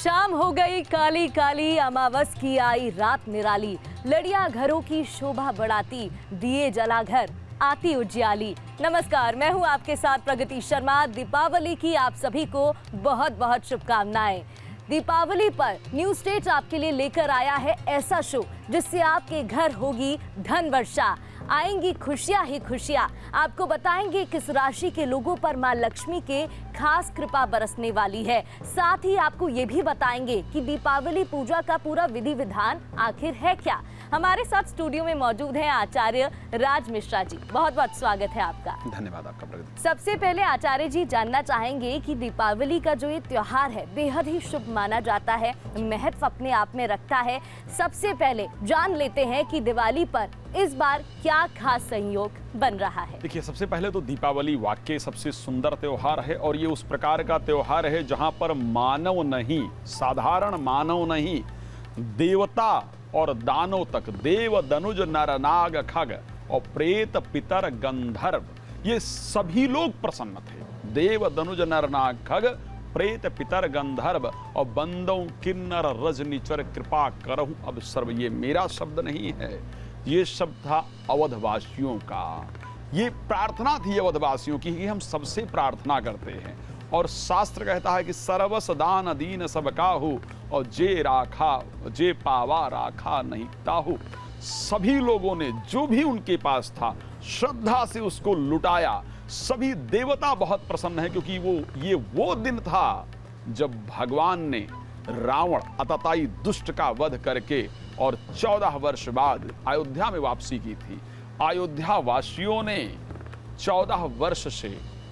शाम हो गई काली काली, अमावस की आई रात निराली। लड़ियां घरों की शोभा बढ़ाती, दिए जला घर आती उजियाली। नमस्कार, मैं हूं आपके साथ प्रगति शर्मा। दीपावली की आप सभी को बहुत बहुत शुभकामनाएं। दीपावली पर न्यू स्टेट आपके लिए लेकर आया है ऐसा शो जिससे आपके घर होगी धन वर्षा, आएंगी खुशियां ही खुशियां। आपको बताएंगे किस राशि के लोगों पर मां लक्ष्मी के खास कृपा बरसने वाली है। साथ ही आपको ये भी बताएंगे कि दीपावली पूजा का पूरा विधि विधान आखिर है क्या। हमारे साथ स्टूडियो में मौजूद हैं आचार्य राज मिश्रा जी। बहुत बहुत स्वागत है आपका। धन्यवाद आपका प्रगति। सबसे पहले आचार्य जी जानना चाहेंगे कि दीपावली का जो ये त्योहार है बेहद ही शुभ माना जाता है, महत्व अपने आप में रखता है। सबसे पहले जान लेते हैं कि दिवाली पर इस बार क्या खास संयोग बन रहा है। देखिए, सबसे पहले तो दीपावली वाकई सबसे सुंदर त्योहार है और ये उस प्रकार का त्योहार है जहां पर मानव नहीं, साधारण मानव नहीं, देवता और दानव तक, देव दनुज नर नाग खग और प्रेत पितर गंधर्व, ये सभी लोग प्रसन्न थे। देव दनुज नर नाग खग प्रेत पितर गंधर्व और बंदों किन्नर रजनीचर कृपा करहु अब सर्व। ये मेरा शब्द नहीं है, ये शब्द था अवधवासियों का। ये प्रार्थना थी अवधवासियों की कि हम सबसे प्रार्थना करते हैं और शास्त्र कहता है कि सर्वस दान दीन सब काहू और जे पावा राखा नहीं ताहू। सभी लोगों ने जो भी उनके पास था श्रद्धा से उसको लुटाया। सभी देवता बहुत प्रसन्न हैं क्योंकि ये वो दिन था जब भगवान ने रावण अतताई दुष्ट का वध करके और 14 वर्ष बाद अयोध्या में वापसी की थी। अयोध्या वासियों ने 14 वर्ष से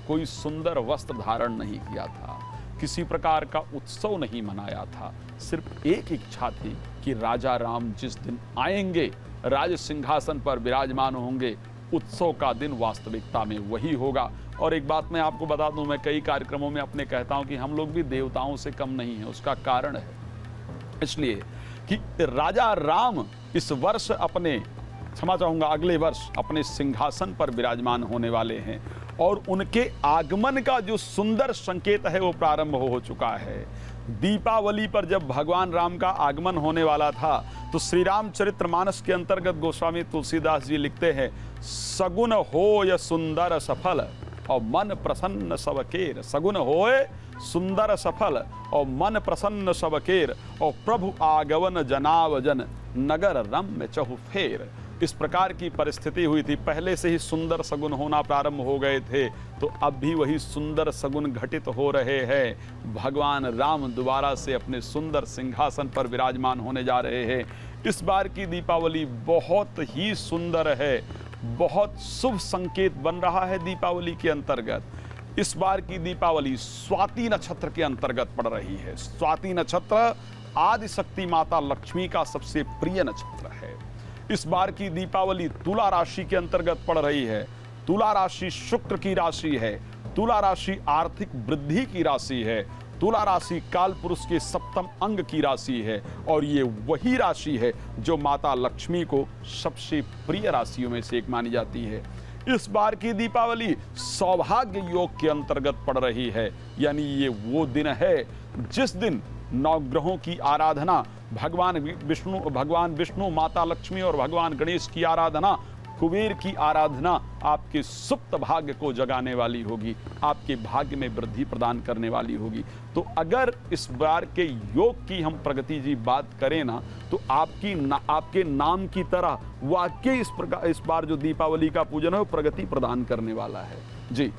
कोई सुंदर वस्त्र धारण नहीं किया था, किसी प्रकार का उत्सव नहीं मनाया था। सिर्फ एक इच्छा थी कि राजा राम जिस दिन आएंगे, राज सिंहासन पर विराजमान होंगे, उत्सव का दिन वास्तविकता में वही होगा। और एक बात मैं आपको बता दूं, मैं कई कार्यक्रमों में अपने कहता हूं कि हम लोग भी देवताओं से कम नहीं हैं। उसका कारण है इसलिए कि राजा राम इस वर्ष क्षमा चाहूंगा अगले वर्ष अपने सिंहासन पर विराजमान होने वाले हैं और उनके आगमन का जो सुंदर संकेत है वो प्रारंभ हो चुका है। दीपावली पर जब भगवान राम का आगमन होने वाला था तो श्री रामचरितमानस के अंतर्गत गोस्वामी तुलसीदास जी लिखते हैं, सगुन होय सुंदर सफल और मन प्रसन्न सबकेर। सगुन होय सुंदर सफल और मन प्रसन्न सबकेर और प्रभु आगवन जनाव जन नगर रम्य चहु फेर। इस प्रकार की परिस्थिति हुई थी। पहले से ही सुंदर सगुन होना प्रारंभ हो गए थे तो अब भी वही सुंदर सगुन घटित हो रहे हैं। भगवान राम दोबारा से अपने सुंदर सिंहासन पर विराजमान होने जा रहे हैं। इस बार की दीपावली बहुत ही सुंदर है, बहुत शुभ संकेत बन रहा है दीपावली के अंतर्गत। इस बार की दीपावली स्वाति नक्षत्र के अंतर्गत पड़ रही है। स्वाति नक्षत्र आदिशक्ति माता लक्ष्मी का सबसे प्रिय नक्षत्र है। इस बार की दीपावली तुला राशि के अंतर्गत पड़ रही है। तुला राशि शुक्र की राशि है। तुला राशि आर्थिक वृद्धि की राशि है। तुला राशि काल पुरुष के सप्तम अंग की राशि है और ये वही राशि है जो माता लक्ष्मी को सबसे प्रिय राशियों में से एक मानी जाती है। इस बार की दीपावली सौभाग्य योग के अंतर्गत पड़ रही है, यानी ये वो दिन है जिस दिन नवग्रहों की आराधना, भगवान विष्णु, माता लक्ष्मी और भगवान गणेश की आराधना, कुबेर की आराधना आपके सुप्त भाग्य को जगाने वाली होगी, आपके भाग्य में वृद्धि प्रदान करने वाली होगी। तो अगर इस बार के योग की हम प्रगति जी बात करें ना, तो आपके नाम की तरह वाकई इस बार जो दीपावली का पूजन है वो प्रगति प्रदान करने वाला है। जी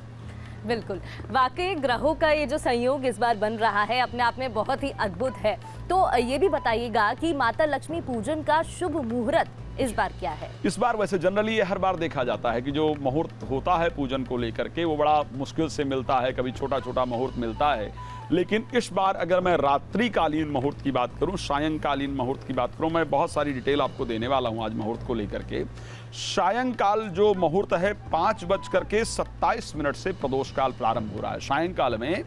बिल्कुल, वाकई ग्रहों का ये जो संयोग इस बार बन रहा है अपने आप में बहुत ही अद्भुत है। तो ये भी बताइएगा कि माता लक्ष्मी पूजन का शुभ मुहूर्त इस बार क्या है? इस बार वैसे जनरली ये हर बार देखा जाता है कि जो मुहूर्त होता है पूजन को लेकर के वो बड़ा मुश्किल से मिलता है, कभी छोटा छोटा मुहूर्त मिलता है। लेकिन इस बार अगर मैं रात्रिकालीन मुहूर्त की बात करूं, सायंकालीन मुहूर्त की बात करूं, मैं बहुत सारी डिटेल आपको देने वाला हूं आज मुहूर्त को लेकर के। सायंकाल जो मुहूर्त है 5:27 से प्रदोष काल प्रारंभ हो रहा है। सायंकाल में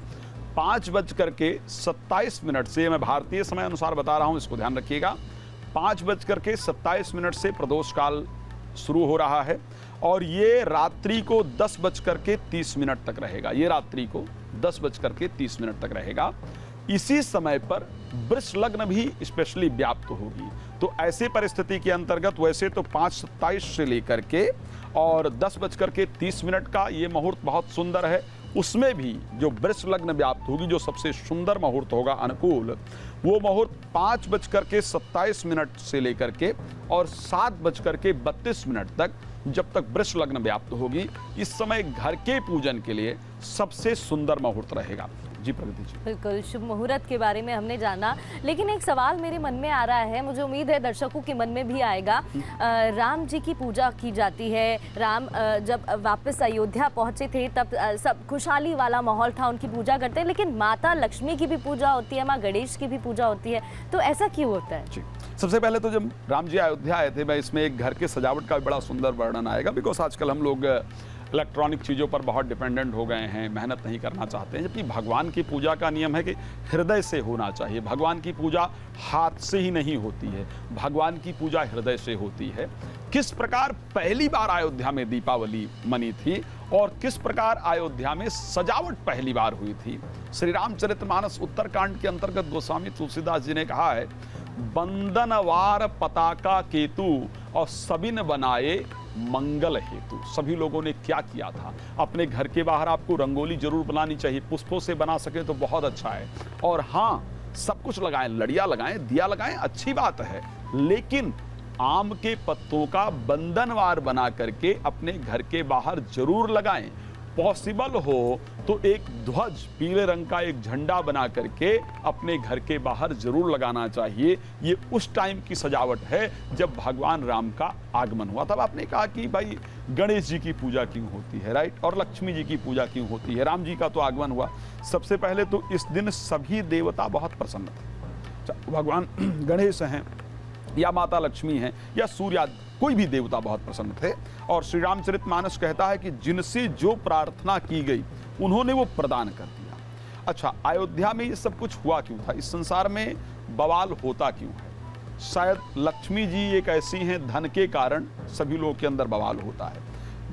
5:27 से, मैं भारतीय समय अनुसार बता रहा हूं, इसको ध्यान रखिएगा, 5:27 से प्रदोष काल शुरू हो रहा है और ये रात्रि को 10:30 तक रहेगा। ये रात्रि को 10:30 तक रहेगा। इसी समय पर वृष लग्न भी स्पेशली व्याप्त होगी। तो ऐसे परिस्थिति के अंतर्गत वैसे तो 5:27 से लेकर के और 10:30 का ये मुहूर्त बहुत सुंदर है। उसमें भी जो वृष लग्न व्याप्त होगी, जो सबसे सुंदर मुहूर्त होगा अनुकूल, वो मुहूर्त 5:27 से लेकर के और 7:32 तक, जब तक वृष लग्न व्याप्त होगी, इस समय घर के पूजन के लिए सबसे सुंदर मुहूर्त रहेगा। जी प्रगति जी। बिल्कुल, शुभ मुहूर्त के बारे में हमने जाना, लेकिन एक सवाल मेरे मन में आ रहा है, मुझे उम्मीद है दर्शकों के मन में भी आएगा। राम जी की पूजा की जाती है। राम जब वापस अयोध्या पहुंचे थे तब सब खुशहाली वाला माहौल था, उनकी पूजा करते हैं, लेकिन माता लक्ष्मी की भी पूजा होती है, माँ गणेश की भी पूजा होती है, तो ऐसा क्यों होता है? जी, सबसे पहले तो जब राम जी अयोध्या आए थे, मैं इसमें एक घर के सजावट का बड़ा सुंदर वर्णन आएगा, बिकॉज आजकल हम लोग इलेक्ट्रॉनिक चीज़ों पर बहुत डिपेंडेंट हो गए हैं, मेहनत नहीं करना चाहते हैं, जबकि भगवान की पूजा का नियम है कि हृदय से होना चाहिए। भगवान की पूजा हाथ से ही नहीं होती है, भगवान की पूजा हृदय से होती है। किस प्रकार पहली बार अयोध्या में दीपावली मनी थी और किस प्रकार अयोध्या में सजावट पहली बार हुई थी, श्री रामचरितमानस उत्तरकांड के अंतर्गत गोस्वामी तुलसीदास जी ने कहा है, बंदनवार पताका केतु और सबिन बनाए मंगल हेतु। सभी लोगों ने क्या किया था, अपने घर के बाहर आपको रंगोली जरूर बनानी चाहिए, पुष्पों से बना सके तो बहुत अच्छा है, और हाँ, सब कुछ लगाएं, लड़िया लगाएं, दिया लगाएं, अच्छी बात है, लेकिन आम के पत्तों का बंधनवार बना करके अपने घर के बाहर जरूर लगाएं। पॉसिबल हो तो एक ध्वज, पीले रंग का एक झंडा बना करके अपने घर के बाहर जरूर लगाना चाहिए। ये उस टाइम की सजावट है जब भगवान राम का आगमन हुआ। तब आपने कहा कि भाई गणेश जी की पूजा क्यों होती है, राइट, और लक्ष्मी जी की पूजा क्यों होती है, राम जी का तो आगमन हुआ। सबसे पहले तो इस दिन सभी देवता बहुत प्रसन्न थे। भगवान गणेश हैं या माता लक्ष्मी हैं या सूर्य, कोई भी देवता बहुत प्रसन्न थे। और श्री रामचरितमानस कहता है कि जिनसे जो प्रार्थना की गई उन्होंने वो प्रदान कर दिया। अच्छा, अयोध्या में ये सब कुछ हुआ क्यों था, इस संसार में बवाल होता क्यों है? शायद लक्ष्मी जी एक ऐसी हैं, धन के कारण सभी लोगों के अंदर बवाल होता है,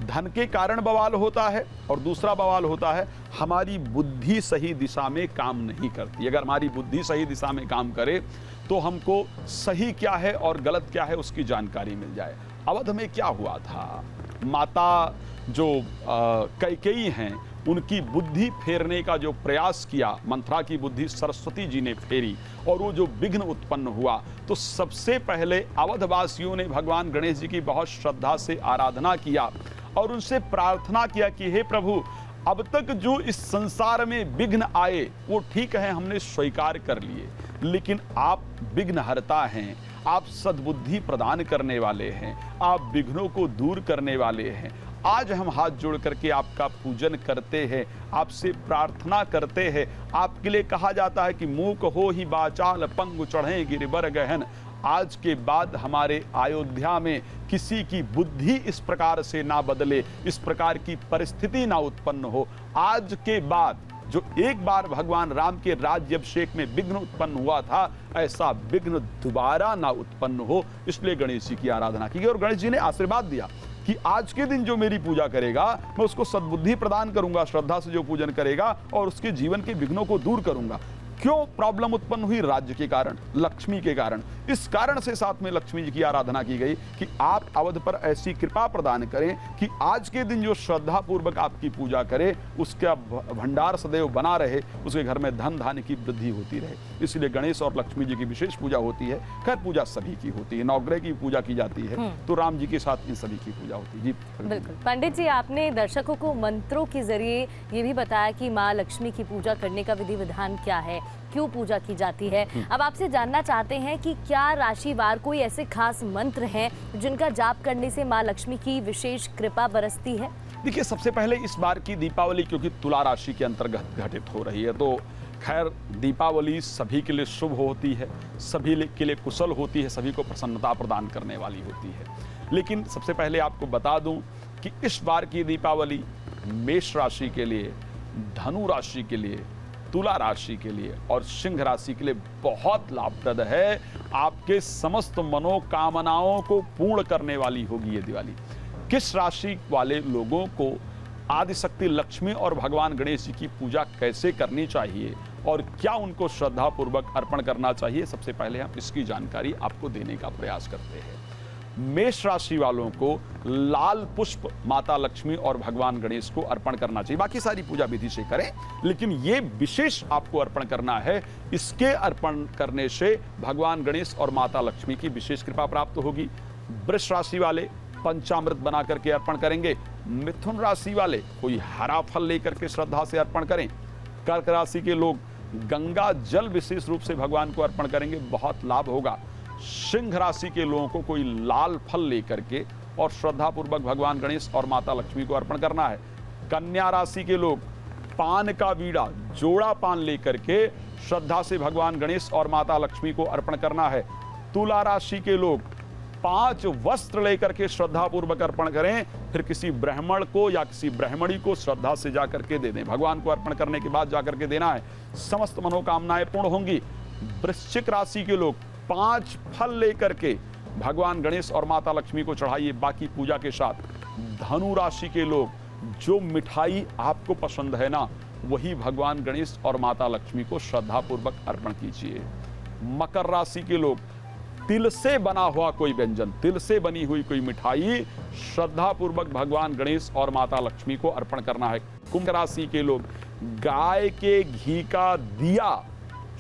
धन के कारण बवाल होता है, और दूसरा बवाल होता है हमारी बुद्धि सही दिशा में काम नहीं करती। अगर हमारी बुद्धि सही दिशा में काम करे तो हमको सही क्या है और गलत क्या है उसकी जानकारी मिल जाए। अवध में क्या हुआ था, माता जो कैकेयी हैं, उनकी बुद्धि फेरने का जो प्रयास किया, मंथरा की बुद्धि सरस्वती जी ने फेरी और वो जो विघ्न उत्पन्न हुआ, तो सबसे पहले अवधवासियों ने भगवान गणेश जी की बहुत श्रद्धा से आराधना किया और उनसे प्रार्थना किया कि हे प्रभु, अब तक जो इस संसार में विघ्न आए वो ठीक है, हमने स्वीकार कर लिए, लेकिन आप विघ्नहर्ता हैं, आप सद्बुद्धि प्रदान करने वाले हैं, आप विघ्नों को दूर करने वाले हैं। आज हम हाथ जोड़ करके आपका पूजन करते हैं, आपसे प्रार्थना करते हैं। आपके लिए कहा जाता है कि मूक हो ही बाचाल, पंगु चढ़े गिरिवर गहन। आज के बाद हमारे अयोध्या में किसी की बुद्धि इस प्रकार से ना बदले, इस प्रकार की परिस्थिति ना उत्पन्न हो। आज के बाद जो एक बार भगवान राम के राज्याभिषेक में विघ्न उत्पन्न हुआ था, ऐसा विघ्न दोबारा ना उत्पन्न हो, इसलिए गणेश जी की आराधना की गई। और गणेश जी ने आशीर्वाद दिया कि आज के दिन जो मेरी पूजा करेगा मैं उसको सद्बुद्धि प्रदान करूंगा, श्रद्धा से जो पूजन करेगा, और उसके जीवन के विघ्नों को दूर करूंगा। क्यों प्रॉब्लम उत्पन्न हुई? राज्य के कारण, लक्ष्मी के कारण। इस कारण से साथ में लक्ष्मी जी की आराधना की गई कि आप अवध पर ऐसी कृपा प्रदान करें कि आज के दिन जो श्रद्धा पूर्वक आपकी पूजा करे उसका भंडार सदैव बना रहे, उसके घर में धन धान्य की वृद्धि होती रहे। इसलिए गणेश और लक्ष्मी जी की विशेष पूजा होती है। खैर पूजा सभी की होती है, नवग्रह की पूजा की जाती है, तो राम जी के साथ इन सभी की पूजा होती है। जी बिल्कुल। पंडित जी, आपने दर्शकों को मंत्रों के जरिए ये भी बताया कि माँ लक्ष्मी की पूजा करने का विधि विधान क्या है, क्यों पूजा की जाती है। अब आपसे जानना चाहते हैं कि क्या राशिवार कोई ऐसे खास मंत्र हैं जिनका जाप करने से माँ लक्ष्मी की विशेष कृपा बरसती है? देखिए, सबसे पहले इस बार की दीपावली क्योंकि तुला राशि के अंतर्गत घटित हो रही है, तो खैर दीपावली सभी के लिए शुभ होती है, सभी के लिए कुशल होती है, सभी को प्रसन्नता प्रदान करने वाली होती है। लेकिन सबसे पहले आपको बता दूं कि इस बार की दीपावली मेष राशि के लिए, धनु राशि के लिए, तुला राशि के लिए और सिंह राशि के लिए बहुत लाभप्रद है। आपके समस्त मनोकामनाओं को पूर्ण करने वाली होगी ये दिवाली। किस राशि वाले लोगों को आदिशक्ति लक्ष्मी और भगवान गणेश जी की पूजा कैसे करनी चाहिए और क्या उनको श्रद्धा पूर्वक अर्पण करना चाहिए, सबसे पहले हम इसकी जानकारी आपको देने का प्रयास करते हैं। मेष राशि वालों को लाल पुष्प माता लक्ष्मी और भगवान गणेश को अर्पण करना चाहिए। बाकी सारी पूजा विधि से करें, लेकिन ये विशेष आपको अर्पण करना है। इसके अर्पण करने से भगवान गणेश और माता लक्ष्मी की विशेष कृपा प्राप्त होगी। वृष राशि वाले पंचामृत बना करके अर्पण करेंगे। मिथुन राशि वाले कोई हरा फल लेकर के श्रद्धा से अर्पण करें। कर्क राशि के लोग गंगा जल विशेष रूप से भगवान को अर्पण करेंगे, बहुत लाभ होगा। सिंह राशि के लोगों को कोई लाल फल लेकर के और श्रद्धा पूर्वक भगवान गणेश और माता लक्ष्मी को अर्पण करना है। कन्या राशि के लोग पान का बीड़ा, जोड़ा पान लेकर के श्रद्धा से भगवान गणेश और माता लक्ष्मी को अर्पण करना है। तुला राशि के लोग 5 वस्त्र लेकर के श्रद्धा पूर्वक अर्पण करें, फिर किसी ब्राह्मण को या किसी ब्राह्मणी को श्रद्धा से जाकर के दे दें। भगवान को अर्पण करने के बाद जाकर के देना है, समस्त मनोकामनाएं पूर्ण होंगी। वृश्चिक राशि के लोग 5 फल लेकर के भगवान गणेश और माता लक्ष्मी को चढ़ाइए, बाकी पूजा के साथ। धनु राशि के लोग जो मिठाई आपको पसंद है ना, वही भगवान गणेश और माता लक्ष्मी को श्रद्धा पूर्वक अर्पण कीजिए। मकर राशि के लोग तिल से बना हुआ कोई व्यंजन, तिल से बनी हुई कोई मिठाई श्रद्धा पूर्वक भगवान गणेश और माता लक्ष्मी को अर्पण करना है। कुंभ राशि के लोग गाय के घी का दिया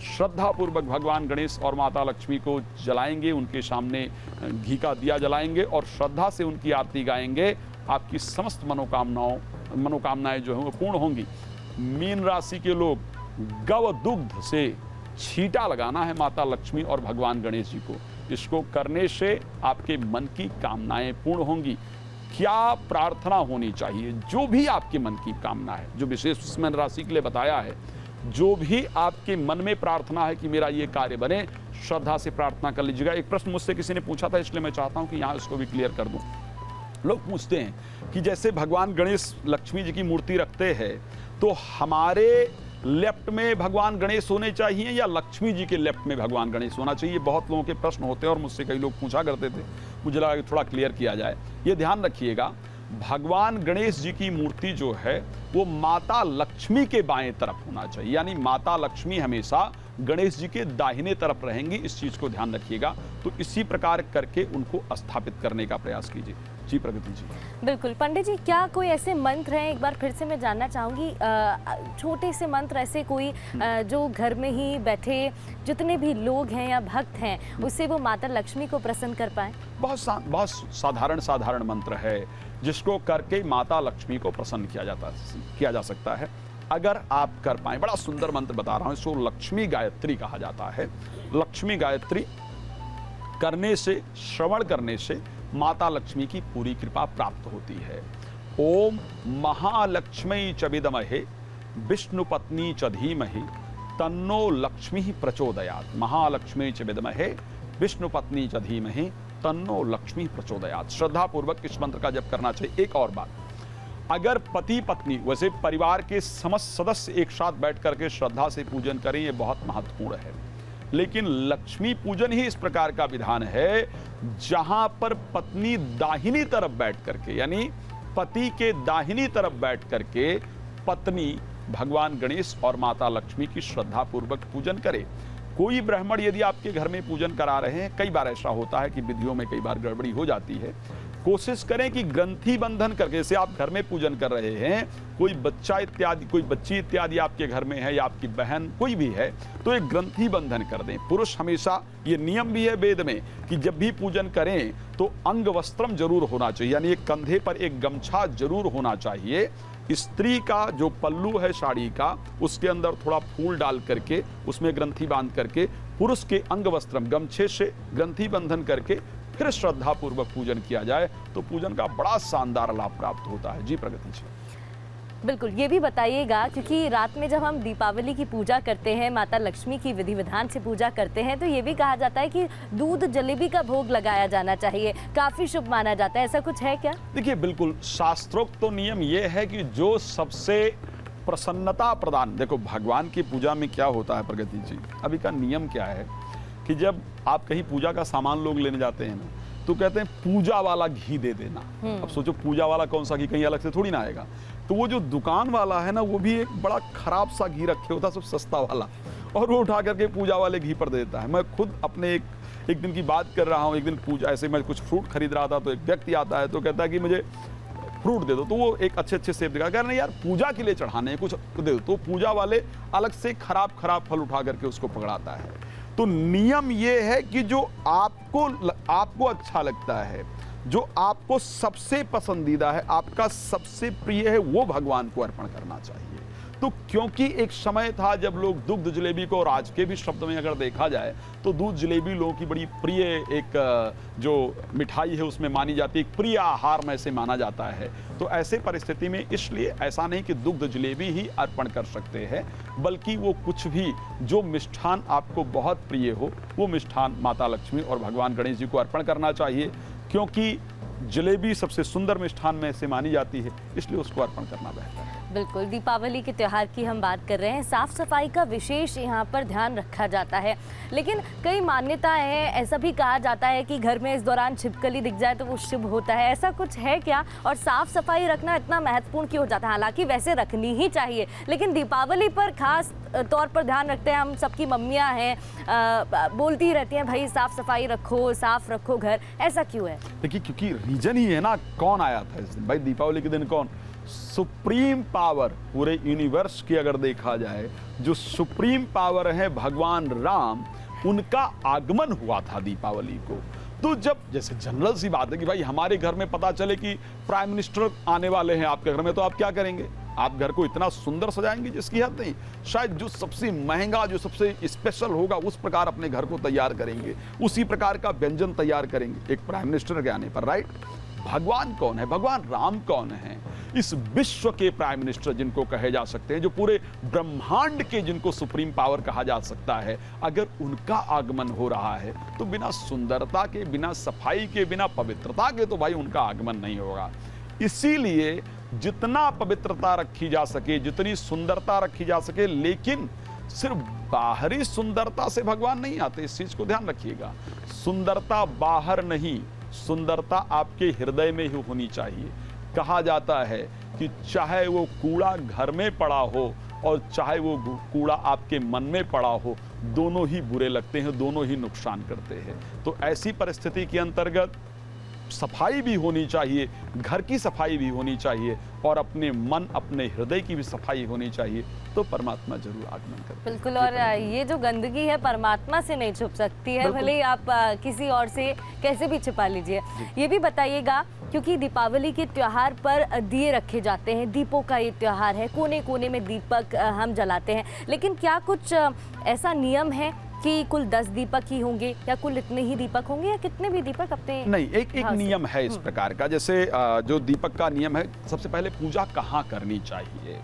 श्रद्धा पूर्वक भगवान गणेश और माता लक्ष्मी को जलाएंगे, उनके सामने घी का दिया जलाएंगे और श्रद्धा से उनकी आरती गाएंगे। आपकी समस्त मनोकामनाएं जो हैं वो पूर्ण होंगी। मीन राशि के लोग गव दुग्ध से छींटा लगाना है माता लक्ष्मी और भगवान गणेश जी को। इसको करने से आपके मन की कामनाएं पूर्ण होंगी। क्या प्रार्थना होनी चाहिए? जो भी आपके मन की कामना है, जो विशेष मीन राशि के लिए बताया है, जो भी आपके मन में प्रार्थना है कि मेरा ये कार्य बने, श्रद्धा से प्रार्थना कर लीजिएगा। एक प्रश्न मुझसे किसी ने पूछा था, इसलिए मैं चाहता हूं कि यहाँ इसको भी क्लियर कर दूं। लोग पूछते हैं कि जैसे भगवान गणेश लक्ष्मी जी की मूर्ति रखते हैं, तो हमारे लेफ्ट में भगवान गणेश होने चाहिए या लक्ष्मी जी के लेफ्ट में भगवान गणेश होना चाहिए? बहुत लोगों के प्रश्न होते हैं और मुझसे कई लोग पूछा करते थे, मुझे लगा कि थोड़ा क्लियर किया जाए। ये ध्यान रखिएगा, भगवान गणेश जी की मूर्ति जो है वो माता लक्ष्मी के बाएं तरफ होना चाहिए, यानी माता लक्ष्मी हमेशा गणेश जी के दाहिने तरफ रहेंगी। इस चीज को ध्यान रखिएगा। तो इसी प्रकार करके उनको स्थापित करने का प्रयास कीजिए। जी प्रगति जी। बिल्कुल पंडित जी, क्या कोई ऐसे मंत्र हैं, एक बार फिर से मैं जानना चाहूँगी, छोटे से मंत्र ऐसे कोई जो घर में ही बैठे जितने भी लोग हैं या भक्त हैं, उससे वो माता लक्ष्मी को प्रसन्न कर पाए? बहुत साधारण मंत्र है जिसको करके माता लक्ष्मी को प्रसन्न किया जा सकता है, अगर आप कर पाए। बड़ा सुंदर मंत्र बता रहा हूं, इसको लक्ष्मी गायत्री कहा जाता है। लक्ष्मी गायत्री करने से, श्रवण करने से माता लक्ष्मी की पूरी कृपा प्राप्त होती है। ओम महालक्ष्मी च विद्महे विष्णु पत्नी च धीमहि तन्नो लक्ष्मी प्रचोदयात्। महालक्ष्मी च विद्महे विष्णु पत्नी च धीमहि तन्नो लक्ष्मी प्रचोदयात्। श्रद्धा पूर्वक इस मंत्र का जप करना चाहिए। एक और बात, अगर पति पत्नी, वैसे परिवार के समस्त सदस्य एक साथ बैठ करके श्रद्धा से पूजन करें, ये बहुत महत्वपूर्ण है, लेकिन लक्ष्मी पूजन ही इस प्रकार का विधान है जहां पर पत्नी दाहिनी तरफ बैठ करके, यानी पति के दाहिनी तरफ बैठ करके पत्नी भगवान गणेश और माता लक्ष्मी की श्रद्धा पूर्वक पूजन करे। कोई ब्राह्मण यदि आपके घर में पूजन करा रहे हैं, कई बार ऐसा होता है कि विधियों में कई बार गड़बड़ी हो जाती है, कोशिश करें कि ग्रंथि बंधन करके, जैसे आप घर में पूजन कर रहे हैं, कोई बच्चा इत्यादि, कोई बच्ची इत्यादि आपके घर में है या आपकी बहन कोई भी है, तो एक ग्रंथि बंधन कर दें। पुरुष हमेशा, ये नियम भी है वेद में कि जब भी पूजन करें तो अंग वस्त्रम जरूर होना चाहिए, यानी एक कंधे पर एक गमछा जरूर होना चाहिए। स्त्री का जो पल्लू है साड़ी का, उसके अंदर थोड़ा फूल डाल करके उसमें ग्रंथि बांध करके, पुरुष के अंग वस्त्रम गमछे से ग्रंथि बंधन करके फिर श्रद्धा पूर्वक पूजन किया जाए तो पूजन का बड़ा शानदार लाभ प्राप्त होता है। जी प्रगति जी। बिल्कुल, ये भी बताइएगा, क्योंकि रात में जब हम दीपावली की पूजा करते हैं, माता लक्ष्मी की विधि विधान से पूजा करते हैं, तो ये भी कहा जाता है कि दूध जलेबी का भोग लगाया जाना चाहिए, काफी शुभ माना जाता है। ऐसा कुछ है क्या? देखिए, बिल्कुल शास्त्रोक्त तो नियम ये है कि जो सबसे प्रसन्नता प्रदान, देखो भगवान की पूजा में क्या होता है प्रगति जी, अभी का नियम क्या है कि जब आप कहीं पूजा का सामान लोग लेने जाते हैं ना, तो कहते हैं पूजा वाला घी दे देना। अब सोचो पूजा वाला कौन सा घी, कहीं अलग से थोड़ी ना आएगा। तो वो जो दुकान वाला है ना, वो भी एक बड़ा खराब सा घी रखे होता, सब सस्ता वाला, और वो उठा करके पूजा वाले घी पर देता है। मैं खुद अपने एक दिन की बात कर रहा हूँ। एक दिन पूजा, ऐसे मैं कुछ फ्रूट खरीद रहा था, तो एक व्यक्ति आता है तो कहता है कि मुझे फ्रूट दे दो। तो वो एक अच्छे सेब दिखा, कह रहे हैं यार पूजा के लिए चढ़ाने हैं, कुछ दे दो। तो पूजा वाले अलग से खराब फल उठा करके उसको पकड़ाता है। तो नियम ये है कि जो आपको अच्छा लगता है, जो आपको सबसे पसंदीदा है, आपका सबसे प्रिय है, वो भगवान को अर्पण करना चाहिए। तो क्योंकि एक समय था जब लोग दूध जलेबी को, और आज के भी शब्द में अगर देखा जाए तो दूध जलेबी लोगों की बड़ी प्रिय एक जो मिठाई है उसमें मानी जाती है, एक प्रिय आहार में से माना जाता है। तो ऐसे परिस्थिति में इसलिए ऐसा नहीं कि दुग्ध जलेबी ही अर्पण कर सकते हैं, बल्कि वो कुछ भी जो मिष्ठान आपको बहुत प्रिय हो, वो मिष्ठान माता लक्ष्मी और भगवान गणेश जी को अर्पण करना चाहिए। क्योंकि जलेबी सबसे सुंदर मिष्ठान में से मानी जाती है, इसलिए उसको अर्पण करना बेहतर है। बिल्कुल, दीपावली के त्यौहार की हम बात कर रहे हैं। साफ सफाई का विशेष यहाँ पर ध्यान रखा जाता है, लेकिन कई मान्यताएं हैं, ऐसा भी कहा जाता है कि घर में इस दौरान छिपकली दिख जाए तो वो शुभ होता है। ऐसा कुछ है क्या? और साफ सफाई रखना इतना महत्वपूर्ण क्यों हो जाता है? हालांकि वैसे रखनी ही चाहिए, लेकिन दीपावली पर खास तौर पर ध्यान रखते हैं। हम सबकी मम्मियाँ हैं, बोलती रहती हैं भाई साफ सफाई रखो, साफ रखो घर। ऐसा क्यों है? देखिए, क्योंकि रीजन ही है ना। कौन आया था इस दिन? भाई दीपावली के दिन कौन? सुप्रीम पावर पूरे यूनिवर्स की अगर देखा जाए, जो सुप्रीम पावर है भगवान राम, उनका आगमन हुआ था दीपावली को। तो जब, जैसे जनरल सी बात है कि भाई हमारे घर में पता चले कि प्राइम मिनिस्टर आने वाले हैं आपके घर में, तो आप क्या करेंगे? आप घर को इतना सुंदर सजाएंगे जिसकी हद नहीं। शायद जो सबसे महंगा, जो सबसे स्पेशल होगा, उस प्रकार अपने घर को तैयार करेंगे, उसी प्रकार का व्यंजन तैयार करेंगे एक प्राइम मिनिस्टर के आने पर, राइट? भगवान कौन है? भगवान राम कौन है? इस विश्व के प्राइम मिनिस्टर जिनको कहे जा सकते हैं, जो पूरे ब्रह्मांड के जिनको सुप्रीम पावर कहा जा सकता है, अगर उनका आगमन हो रहा है तो बिना सुंदरता के, बिना सफाई के, बिना पवित्रता के तो भाई उनका आगमन नहीं होगा। इसीलिए जितना पवित्रता रखी जा सके, जितनी सुंदरता रखी जा सके, लेकिन सिर्फ बाहरी सुंदरता से भगवान नहीं आते, इस चीज को ध्यान रखिएगा। सुंदरता बाहर नहीं, सुंदरता आपके हृदय में ही होनी चाहिए। कहा जाता है कि चाहे वो कूड़ा घर में पड़ा हो और चाहे वो कूड़ा आपके मन में पड़ा हो, दोनों ही बुरे लगते हैं, दोनों ही नुकसान करते हैं। तो ऐसी परिस्थिति के अंतर्गत सफाई भी होनी चाहिए, घर की सफाई भी होनी चाहिए, और अपने मन, अपने हृदय की भी सफाई होनी चाहिए, तो परमात्मा जरूर आगमन करते हैं। बिल्कुल, और ये जो गंदगी है परमात्मा से नहीं छुप सकती है, भले ही आप किसी और से कैसे भी छिपा लीजिए। ये भी बताइएगा, क्योंकि दीपावली के त्योहार पर दिए रखे जाते हैं, दीपों का ये त्योहार है, कोने कोने में दीपक हम जलाते हैं, लेकिन क्या कुछ ऐसा नियम है कि कुल 10 दीपक ही होंगे, या कुल इतने ही दीपक होंगे, या कितने भी दीपक अपने? नहीं, एक नियम है इस प्रकार का। जैसे जो दीपक का नियम है, सबसे पहले पूजा कहाँ करनी चाहिए?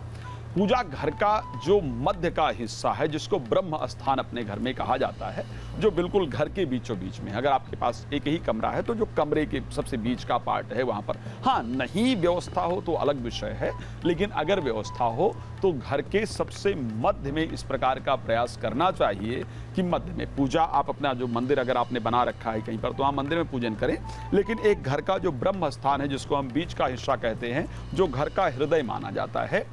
पूजा घर का जो मध्य का हिस्सा है, जिसको ब्रह्म स्थान अपने घर में कहा जाता है, जो बिल्कुल घर के बीचों बीच में। अगर आपके पास एक ही कमरा है तो जो कमरे के सबसे बीच का पार्ट है वहां पर, हाँ, नहीं व्यवस्था हो तो अलग विषय है, लेकिन अगर व्यवस्था हो तो घर के सबसे मध्य में इस प्रकार का प्रयास करना चाहिए कि मध्य में पूजा। आप अपना जो मंदिर अगर आपने बना रखा है कहीं पर, तो आप मंदिर में पूजन करें, लेकिन एक घर का जो ब्रह्म स्थान है, जिसको हम बीच का हिस्सा कहते हैं, जो घर का हृदय माना जाता है,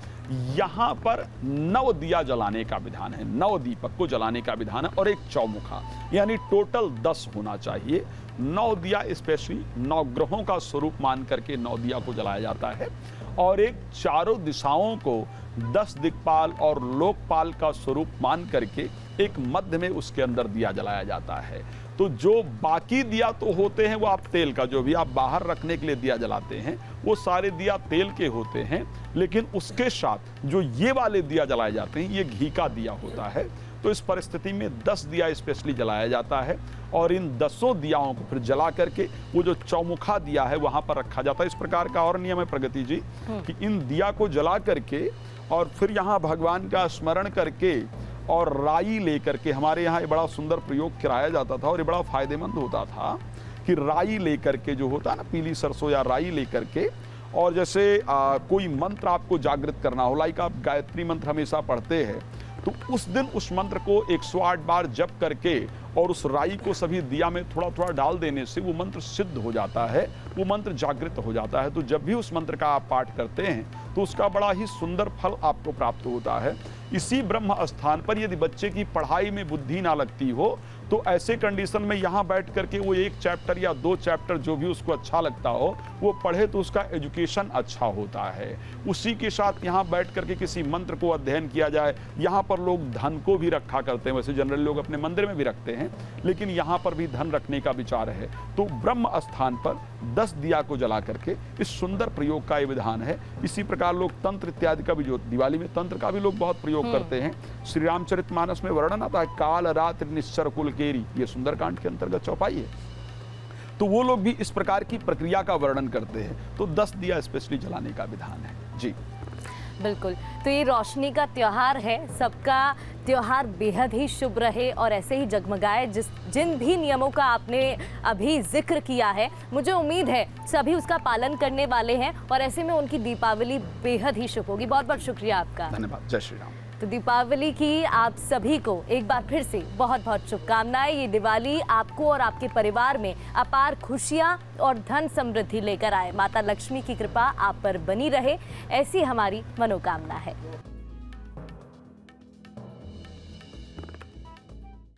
यहाँ पर 9 दिया जलाने का विधान है, 9 दीपक को जलाने का विधान है, और एक चौमुखा, यानी टोटल 10 होना चाहिए। 9 दिया स्पेशली 9 ग्रहों का स्वरूप मान करके 9 दिया को जलाया जाता है, और एक चारों दिशाओं को 10 दिक्पाल और लोकपाल का स्वरूप मान करके एक मध्य में उसके अंदर दिया जलाया जाता है। तो जो बाकी दिया तो होते हैं वो आप तेल का, जो भी आप बाहर रखने के लिए दिया जलाते हैं, वो सारे दिया तेल के होते हैं, लेकिन उसके साथ जो ये वाले दिया जलाए जाते हैं, ये घी का दिया होता है। तो इस परिस्थिति में 10 दिया स्पेशली जलाया जाता है, और इन 10 दियाओं को फिर जला करके वो जो चौमुखा दिया है वहां पर रखा जाता है। इस प्रकार का और नियम है प्रगति जी, कि इन दिया को जला करके और फिर यहाँ भगवान का स्मरण करके और राई लेकर के, हमारे यहाँ ये बड़ा सुंदर प्रयोग कराया जाता था और ये बड़ा फायदेमंद होता था कि राई लेकर के, जो होता है ना पीली सरसों या राई लेकर के, और जैसे कोई मंत्र आपको जागृत करना हो, लाइक आप गायत्री मंत्र हमेशा पढ़ते हैं, तो उस दिन उस मंत्र को 108 बार जप करके और उस राई को सभी दिया में थोड़ा थोड़ा डाल देने से वो मंत्र सिद्ध हो जाता है, वो मंत्र जागृत हो जाता है। तो जब भी उस मंत्र का आप पाठ करते हैं तो उसका बड़ा ही सुंदर फल आपको प्राप्त होता है। इसी ब्रह्म स्थान पर यदि बच्चे की पढ़ाई में बुद्धि ना लगती हो तो ऐसे कंडीशन में यहाँ बैठ करके वो 1 चैप्टर या 2 चैप्टर जो भी उसको अच्छा लगता हो वो पढ़े तो उसका एजुकेशन अच्छा होता है। उसी के साथ यहाँ बैठ करके किसी मंत्र को अध्ययन किया जाए। यहाँ पर लोग धन को भी रखा करते हैं, वैसे जनरल लोग अपने मंदिर में भी रखते हैं, लेकिन यहाँ पर भी धन रखने का विचार है। तो ब्रह्म स्थान पर 10 दिया को जला करके इस सुंदर प्रयोग का ये विधान है। इसी प्रकार लोग तंत्र इत्यादि का भी, जो दिवाली में तंत्र का भी लोग बहुत प्रयोग करते हैं। श्री रामचरितमानस में वर्णन आता है काल रात्रि निश्चर कुल केरी, ये सुंदरकांड के अंतर्गत चौपाई है। तो वो लोग भी इस प्रकार की प्रक्रिया का वर्णन करते हैं। तो 10 दिया स्पेशली जलाने का विधान है जी। बिल्कुल, तो ये रोशनी का त्योहार है, सबका त्योहार बेहद ही शुभ रहे और ऐसे ही जगमगाए। जिन भी नियमों का आपने अभी जिक्र किया है, मुझे उम्मीद है सभी उसका पालन करने वाले हैं और ऐसे में उनकी दीपावली बेहद ही शुभ होगी। बहुत बहुत शुक्रिया आपका। धन्यवाद। जय श्री राम। तो दीपावली की आप सभी को एक बार फिर से बहुत बहुत शुभकामनाएं। ये दिवाली आपको और आपके परिवार में अपार खुशियां और धन समृद्धि लेकर आए। माता लक्ष्मी की कृपा आप पर बनी रहे, ऐसी हमारी मनोकामना है।